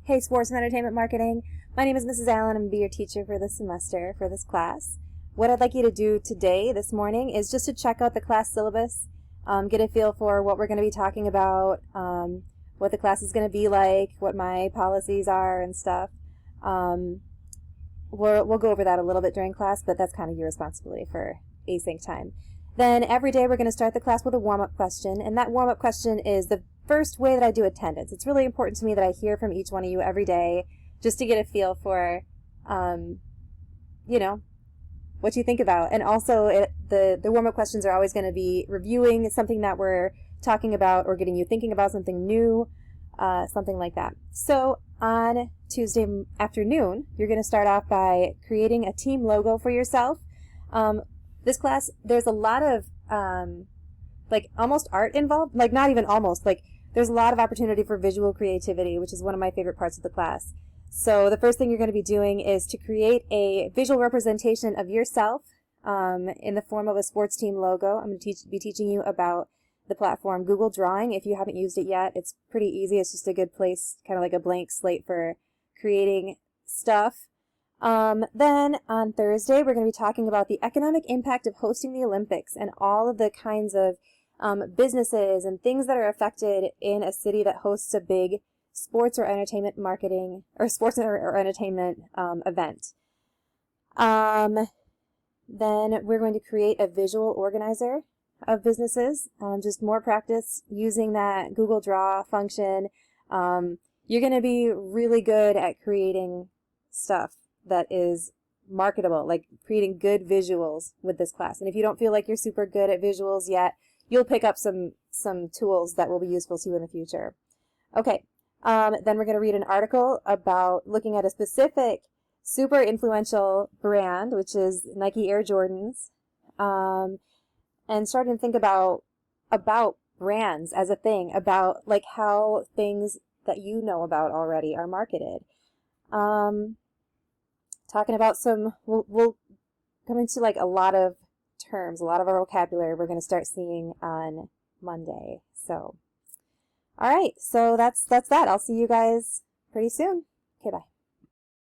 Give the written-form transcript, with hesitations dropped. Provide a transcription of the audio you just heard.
Hey, Sports and Entertainment Marketing. My name is Mrs. Allen. I'm going to be your teacher for this semester for this class. What I'd like you to do today, this morning, is just to check out the class syllabus, get a feel for what we're going to be talking about, what the class is going to be like, what my policies are and stuff. We'll go over that a little bit during class, but that's kind of your responsibility for async time. Then every day we're going to start the class with a warm-up question, and that warm-up question is the first way that I do attendance. It's really important to me that I hear from each one of you every day just to get a feel for, what you think about. And also the warm-up questions are always going to be reviewing something that we're talking about or getting you thinking about something new, something like that. So on Tuesday afternoon, you're going to start off by creating a team logo for yourself. This class, there's a lot of almost art involved, not even almost, there's a lot of opportunity for visual creativity, which is one of my favorite parts of the class. So the first thing you're going to be doing is to create a visual representation of yourself in the form of a sports team logo. I'm going to be teaching you about the platform Google Drawing. If you haven't used it yet, it's pretty easy. It's just a good place, kind of like a blank slate for creating stuff. Then on Thursday, we're going to be talking about the economic impact of hosting the Olympics and all of the kinds of businesses and things that are affected in a city that hosts a big sports or entertainment marketing or sports or entertainment event. Then we're going to create a visual organizer of businesses. Just more practice using that Google Draw function. You're going to be really good at creating stuff that is marketable, like creating good visuals with this class. And if you don't feel like you're super good at visuals yet, you'll pick up some tools that will be useful to you in the future. Okay, then we're going to read an article about looking at a specific super influential brand, which is Nike Air Jordans, and starting to think about brands as a thing, about how things that you know about already are marketed. Talking about we'll come into a lot of terms, a lot of our vocabulary we're going to start seeing on Monday. So, all right, so that's that. I'll see you guys pretty soon. Okay, bye.